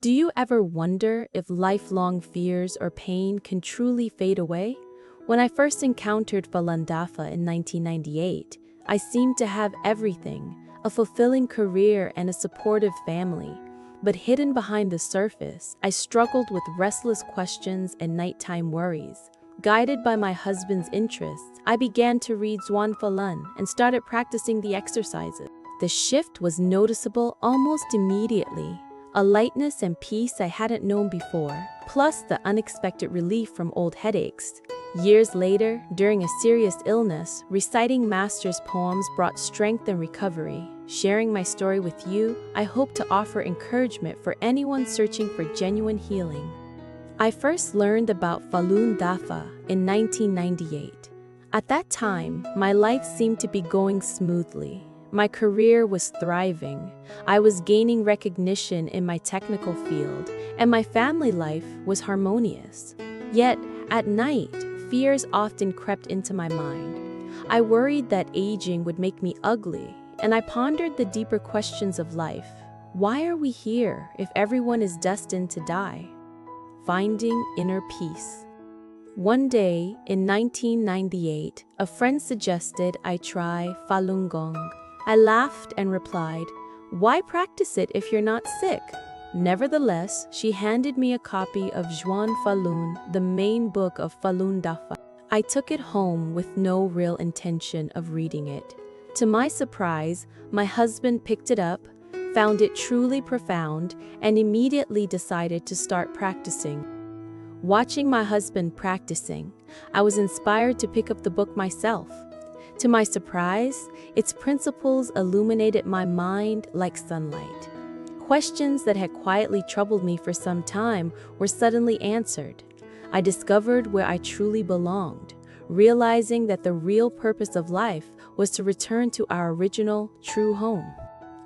Do you ever wonder if lifelong fears or pain can truly fade away? When I first encountered Falun Dafa in 1998, I seemed to have everything, a fulfilling career and a supportive family. But hidden behind the surface, I struggled with restless questions and nighttime worries. Guided by my husband's interests, I began to read Zhuan Falun and started practicing the exercises. The shift was noticeable almost immediately. A lightness and peace I hadn't known before, plus the unexpected relief from old headaches. Years later, during a serious illness, reciting Master's poems brought strength and recovery. Sharing my story with you, I hope to offer encouragement for anyone searching for genuine healing. I first learned about Falun Dafa in 1998. At that time, my life seemed to be going smoothly. My career was thriving, I was gaining recognition in my technical field, and my family life was harmonious. Yet, at night, fears often crept into my mind. I worried that aging would make me ugly, and I pondered the deeper questions of life. Why are we here if everyone is destined to die? Finding inner peace. One day, in 1998, a friend suggested I try Falun Gong. I laughed and replied, "Why practice it if you're not sick?" Nevertheless, she handed me a copy of Zhuan Falun, the main book of Falun Dafa. I took it home with no real intention of reading it. To my surprise, my husband picked it up, found it truly profound, and immediately decided to start practicing. Watching my husband practicing, I was inspired to pick up the book myself. To my surprise, its principles illuminated my mind like sunlight. Questions that had quietly troubled me for some time were suddenly answered. I discovered where I truly belonged, realizing that the real purpose of life was to return to our original, true home.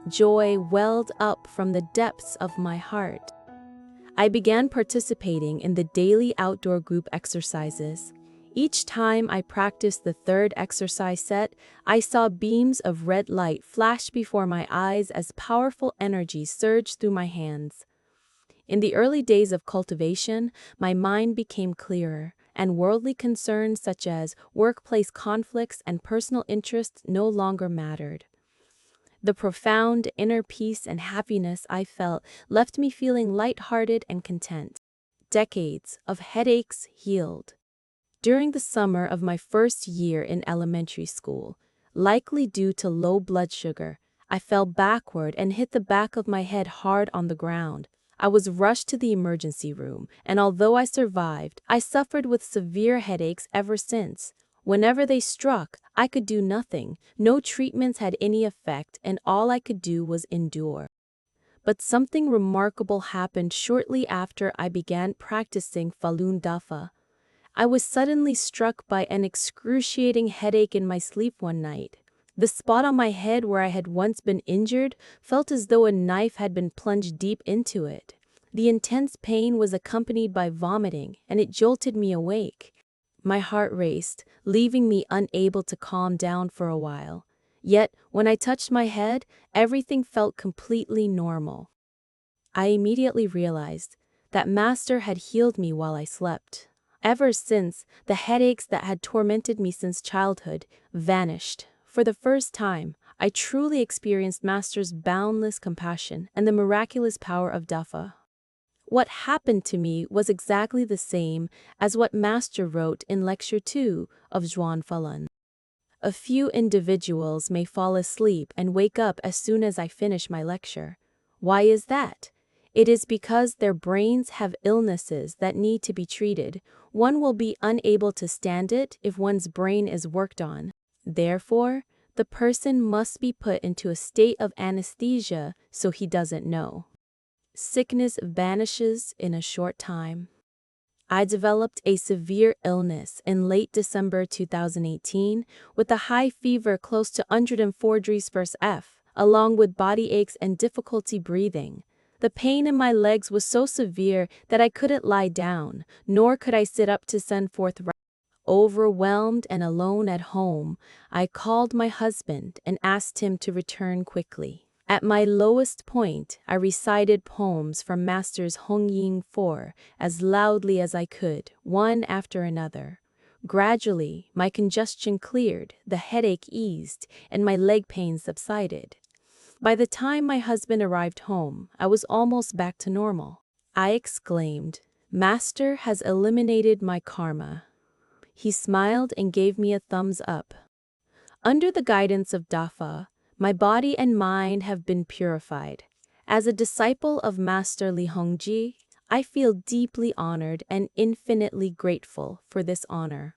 Joy welled up from the depths of my heart. I began participating in the daily outdoor group exercises. Each time I practiced the third exercise set, I saw beams of red light flash before my eyes as powerful energy surged through my hands. In the early days of cultivation, my mind became clearer, and worldly concerns such as workplace conflicts and personal interests no longer mattered. The profound inner peace and happiness I felt left me feeling lighthearted and content. Decades of headaches healed. During the summer of my first year in elementary school, likely due to low blood sugar, I fell backward and hit the back of my head hard on the ground. I was rushed to the emergency room, and although I survived, I suffered with severe headaches ever since. Whenever they struck, I could do nothing. No treatments had any effect, and all I could do was endure. But something remarkable happened shortly after I began practicing Falun Dafa. I was suddenly struck by an excruciating headache in my sleep one night. The spot on my head where I had once been injured felt as though a knife had been plunged deep into it. The intense pain was accompanied by vomiting, and it jolted me awake. My heart raced, leaving me unable to calm down for a while. Yet, when I touched my head, everything felt completely normal. I immediately realized that Master had healed me while I slept. Ever since, the headaches that had tormented me since childhood vanished. For the first time, I truly experienced Master's boundless compassion and the miraculous power of Dafa. What happened to me was exactly the same as what Master wrote in Lecture 2 of Zhuan Falun. A few individuals may fall asleep and wake up as soon as I finish my lecture. Why is that? It is because their brains have illnesses that need to be treated. One will be unable to stand it if one's brain is worked on. Therefore, the person must be put into a state of anesthesia so he doesn't know. Sickness vanishes in a short time. I developed a severe illness in late December 2018 with a high fever close to 104 degrees F, along with body aches and difficulty breathing. The pain in my legs was so severe that I couldn't lie down, nor could I sit up to send forth wrath. Overwhelmed and alone at home, I called my husband and asked him to return quickly. At my lowest point, I recited poems from Masters Hong Ying 4 as loudly as I could, one after another. Gradually, my congestion cleared, the headache eased, and my leg pain subsided. By the time my husband arrived home, I was almost back to normal. I exclaimed, "Master has eliminated my karma." He smiled and gave me a thumbs up. Under the guidance of Dafa, my body and mind have been purified. As a disciple of Master Li Hongji, I feel deeply honored and infinitely grateful for this honor.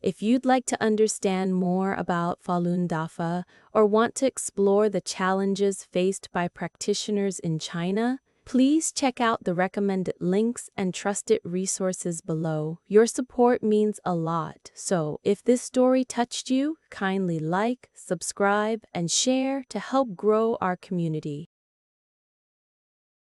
If you'd like to understand more about Falun Dafa or want to explore the challenges faced by practitioners in China, please check out the recommended links and trusted resources below. Your support means a lot, so if this story touched you, kindly like, subscribe, and share to help grow our community.